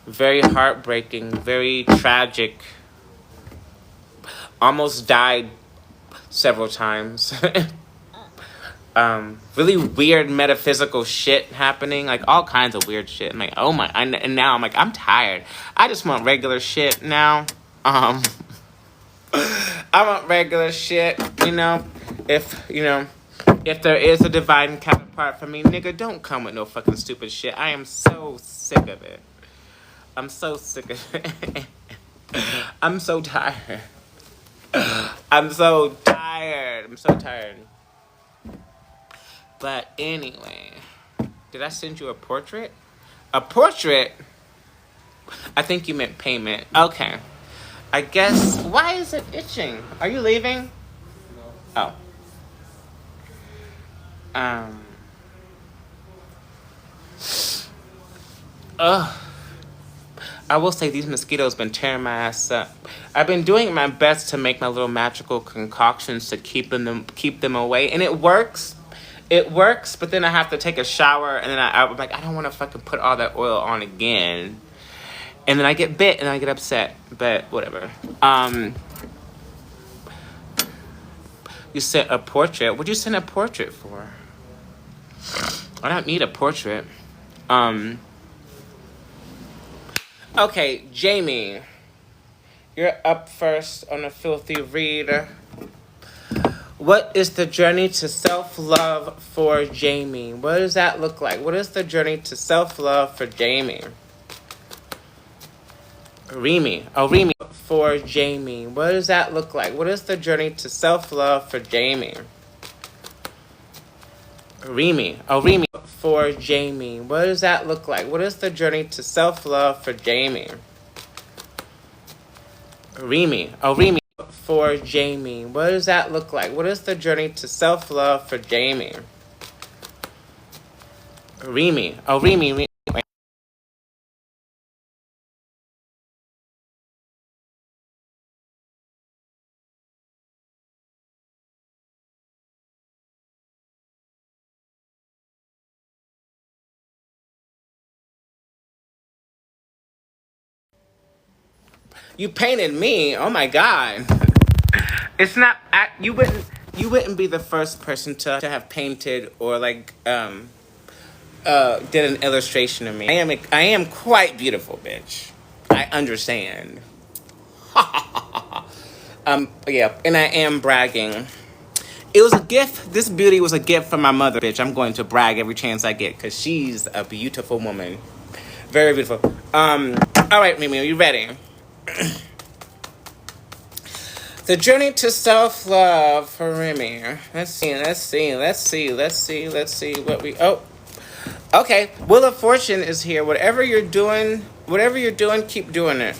very heartbreaking, very tragic. Almost died several times. Really weird metaphysical shit happening, like all kinds of weird shit. I'm like, oh my, and now I'm like, I'm tired. I just want regular shit now. I want regular shit, if there is a divine counterpart for me, nigga, don't come with no fucking stupid shit. I am so sick of it. I'm so sick of it. I'm so tired. I'm so tired. But anyway, did I send you a portrait? A portrait? I think you meant payment. Okay. I guess, why is it itching? Are you leaving? No. Oh. I will say these mosquitoes been tearing my ass up. I've been doing my best to make my little magical concoctions to keep them away, and it works. It works, but then I have to take a shower, and then I'm like, I don't want to fucking put all that oil on again. And then I get bit, and I get upset. But whatever. You sent a portrait. What'd you send a portrait for? I don't need a portrait. Okay, Jamie. You're up first on a filthy read. What is the journey to self-love for Jamie? What does that look like? What is the journey to self-love for Jamie? Remy. For Jamie. What does that look like? What is the journey to self-love for Jamie? Remy. For Jamie. What does that look like? What is the journey to self-love for Jamie? Remy. For Jamie. What does that look like? What is the journey to self-love for Jamie? Remy. You painted me. Oh my god. It's not. You wouldn't be the first person to have painted or like did an illustration of me. I am quite beautiful, bitch. I understand. Yeah, and I am bragging. It was a gift. This beauty was a gift from my mother, bitch. I'm going to brag every chance I get because she's a beautiful woman. Very beautiful. All right, Mimi, are you ready? The journey to self-love for Remy. Let's see what we... Oh, okay. Wheel of Fortune is here. Whatever you're doing, keep doing it.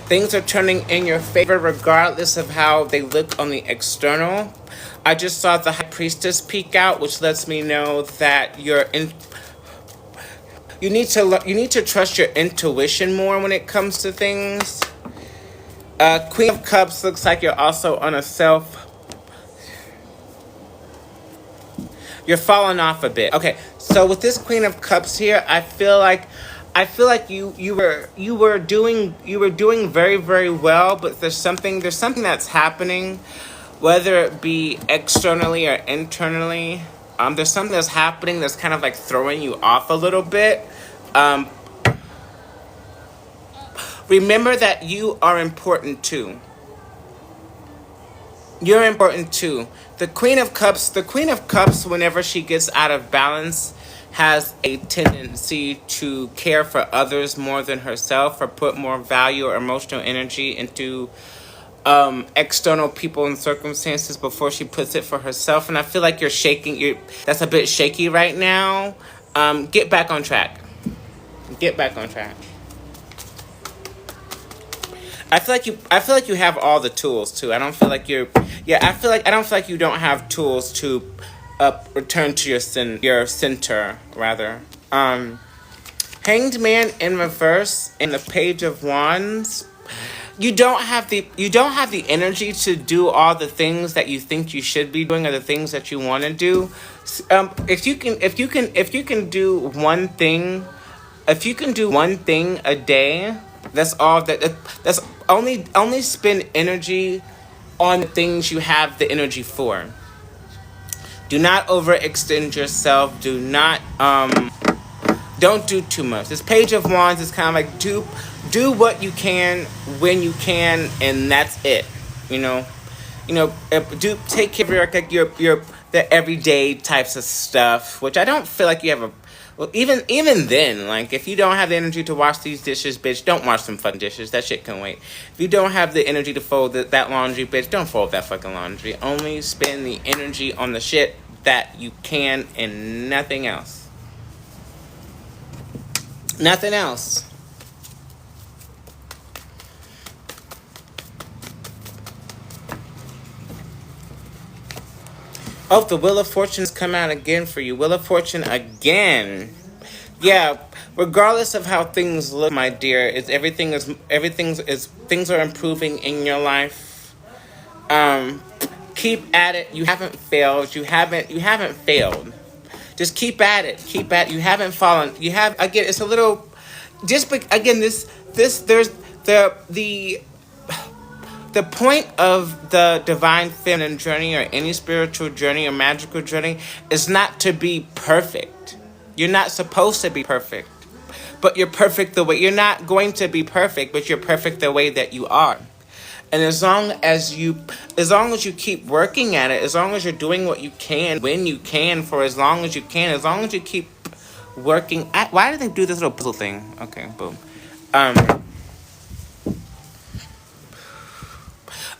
Things are turning in your favor regardless of how they look on the external. I just saw the High Priestess peek out, which lets me know that you need to trust your intuition more when it comes to things. Queen of Cups looks like you're also on a you're falling off a bit. Okay, so with this Queen of Cups here, I feel like you were doing very, very well, but there's something that's happening, whether it be externally or internally. There's something that's happening that's kind of like throwing you off a little bit. Remember that you are important too. You're important too. The Queen of Cups, whenever she gets out of balance, has a tendency to care for others more than herself, or put more value or emotional energy into external people and circumstances before she puts it for herself. And I feel like you're shaking. That's a bit shaky right now. Get back on track. I feel like you have all the tools too. I don't feel like you're. Yeah, I don't feel like you don't have tools to return to your center rather. Hanged Man in reverse in the Page of Wands. You don't have the energy to do all the things that you think you should be doing or the things that you want to do. If you can do one thing, if you can do one thing a day, that's all that's only spend energy on the things you have the energy for. Do not overextend yourself. Don't do too much. This Page of Wands is kind of like do what you can when you can, and that's it. You know, do take care of your the everyday types of stuff, which I don't feel like you have a. Well, even then, like if you don't have the energy to wash these dishes, bitch, don't wash some fucking dishes. That shit can wait. If you don't have the energy to fold that laundry, bitch, don't fold that fucking laundry. Only spend the energy on the shit that you can and nothing else. Nothing else. Oh, the Wheel of Fortune's come out again for you. Wheel of Fortune again. Yeah, regardless of how things look, my dear, things are improving in your life. Keep at it. You haven't failed. You haven't failed. Just keep at it. Keep at it. You haven't fallen. You have, again, it's a little again, there's the point of the divine feminine journey or any spiritual journey or magical journey is not to be perfect. You're not supposed to be perfect. But you're perfect the way you're not going to be perfect, but you're perfect the way that you are. And as long as you keep working at it, as long as you're doing what you can when you can for as long as you can, as long as you keep working why do they do this little puzzle thing? Okay, boom.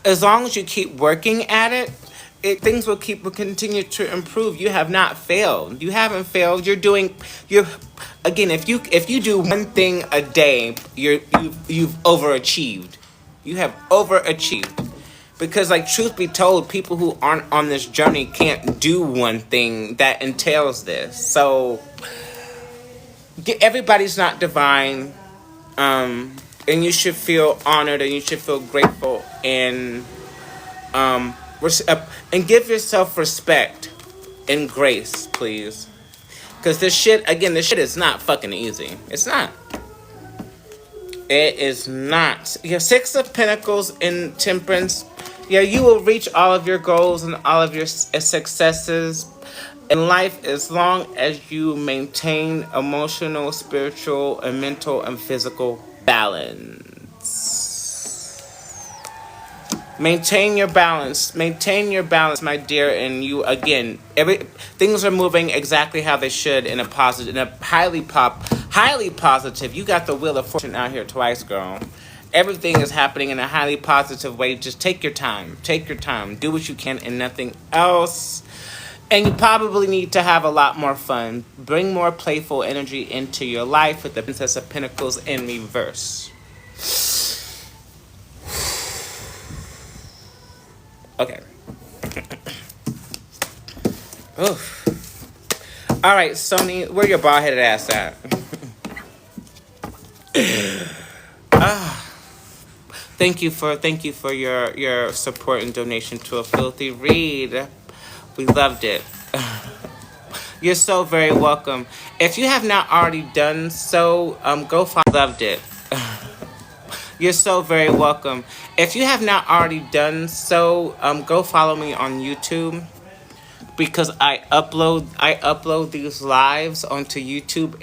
As long as you keep working at it, things will continue to improve. You have not failed. You haven't failed. Again, if you do one thing a day, you've overachieved. You have overachieved. Because, like, truth be told, people who aren't on this journey can't do one thing that entails this. So everybody's not divine. And you should feel honored and you should feel grateful and give yourself respect and grace, please. Because this shit is not fucking easy. It's not. It is not. Yeah, Six of Pentacles in Temperance. Yeah, you will reach all of your goals and all of your successes in life as long as you maintain emotional, spiritual, and mental and physical balance. Maintain your balance, my dear, and you, again, things are moving exactly how they should in a highly positive. You got the Wheel of Fortune out here twice, girl. Everything is happening in a highly positive way. Just take your time, do what you can and nothing else. And you probably need to have a lot more fun. Bring more playful energy into your life with the Princess of Pentacles in reverse. Okay. Oof. All right, Sony, where your bald-headed ass at? Thank you for your support and donation to a filthy read. We loved it. You're so very welcome. If you have not already done so, go follow. Loved it. You're so very welcome. If you have not already done so, go follow me on YouTube. Because I upload these lives onto YouTube.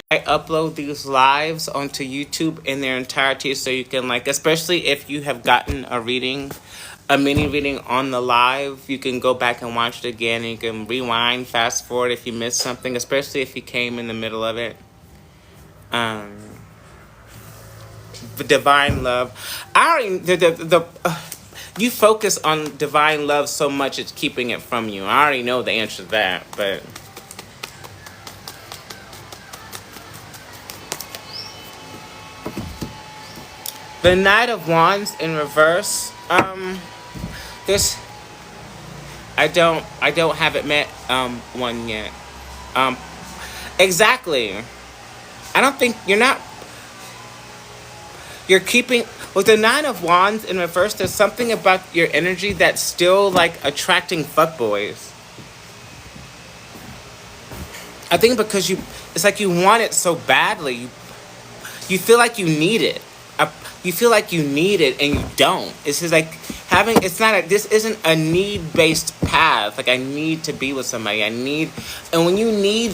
In their entirety, so you can, like, especially if you have gotten a mini reading on the live, you can go back and watch it again, and you can rewind, fast forward if you missed something, especially if you came in the middle of it. The divine love. You focus on divine love so much it's keeping it from you. I already know the answer to that, but The Knight of Wands in reverse. This I don't have it met one yet. Um, exactly. I don't think you're keeping with the Nine of Wands in reverse. There's something about your energy that's still like attracting fuckboys. I think because it's like you want it so badly. You feel like you need it. You feel like you need it and you don't. It's just like this isn't a need based path. Like I need to be with somebody. And when you need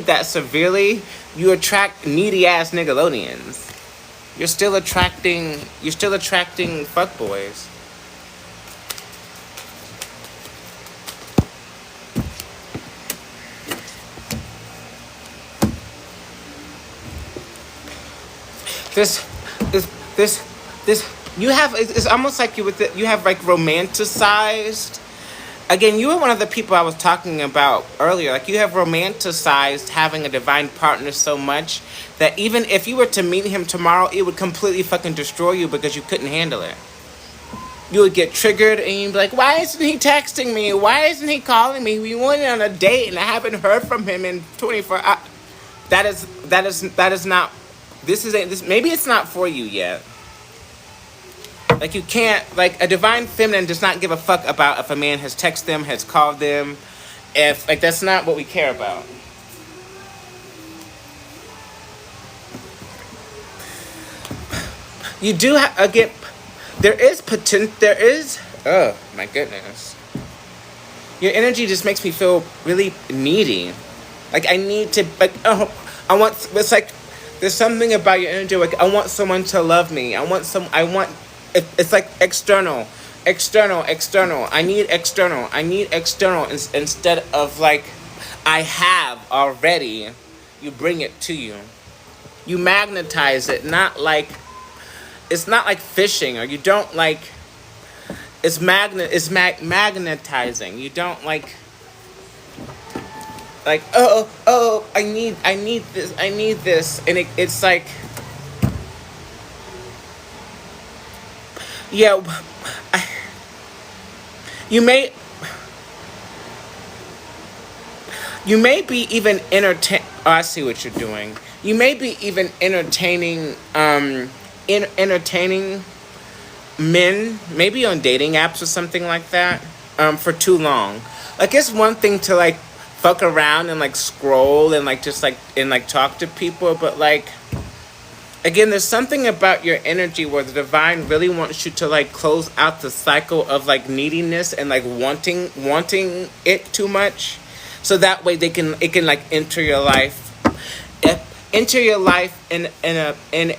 that severely, you attract needy ass Nickelodeons. You're still attracting fuckboys. This you have it's almost like you have like romanticized. Again, you were one of the people I was talking about earlier. Like you have romanticized having a divine partner so much that even if you were to meet him tomorrow, it would completely fucking destroy you because you couldn't handle it. You would get triggered and you'd be like, why isn't he texting me? Why isn't he calling me? We went on a date and I haven't heard from him in 24 hours. That is not, maybe it's not for you yet. Like you can't, like a divine feminine does not give a fuck about if a man has texted them, has called them. If, like, that's not what we care about. You do have, again, oh my goodness. Your energy just makes me feel really needy. Like I need to, like, it's like, there's something about your energy, like I want someone to love me. It's like external. I need external instead of like, I have already. You bring it to you. You magnetize it, it's not like fishing, or you don't like, it's magnetizing. You don't like, I need this. And it's like, yeah, you may be even I see what you're doing. You may be even entertaining men, maybe on dating apps or something like that, for too long. Like it's one thing to like fuck around and like scroll and like just like and like talk to people, but like, again, there's something about your energy where the divine really wants you to like close out the cycle of like neediness and like wanting it too much, so that way it can like enter your life in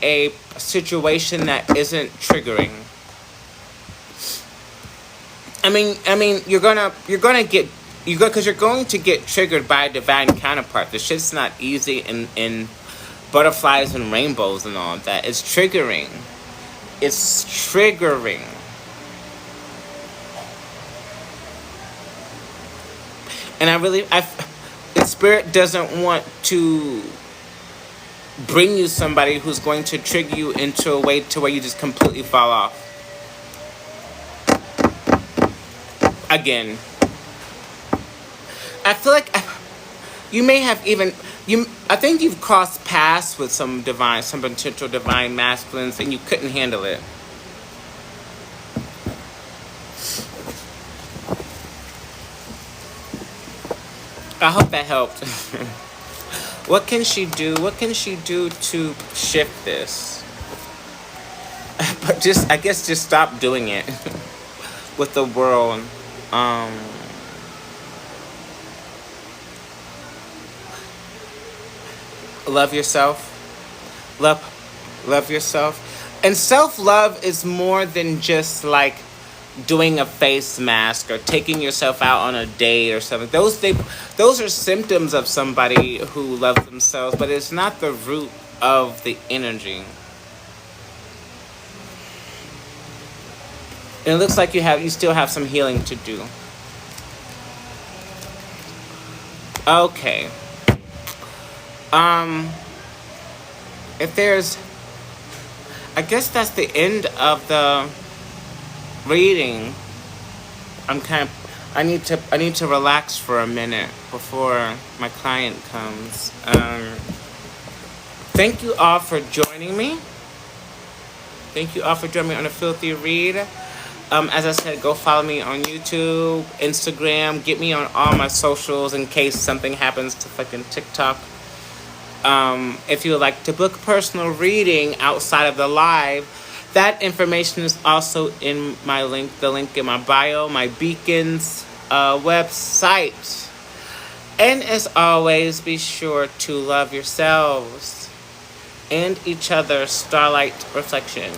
a situation that isn't triggering. I mean, you're going to get triggered by a divine counterpart. The shit's not easy in butterflies and rainbows and all of that. It's triggering. And Spirit doesn't want to bring you somebody who's going to trigger you into a way to where you just completely fall off. Again, I feel like you may have I think you've crossed paths with some potential divine masculines, and you couldn't handle it. I hope that helped. What can she do? What can she do to shift this? But I guess just stop doing it with the world. Love yourself. Love yourself. And self-love is more than just like doing a face mask or taking yourself out on a date or something. Those are symptoms of somebody who loves themselves, but it's not the root of the energy. And it looks like you still have some healing to do. Okay. If there's, I guess that's the end of the reading. I need to relax for a minute before my client comes. Thank you all for joining me. Thank you all for joining me on a filthy read. As I said, go follow me on YouTube, Instagram. Get me on all my socials in case something happens to fucking TikTok. If you would like to book personal reading outside of the live, that information is also in my link, the link in my bio, my Beacons website. And as always, be sure to love yourselves and each other. Starlight Reflection.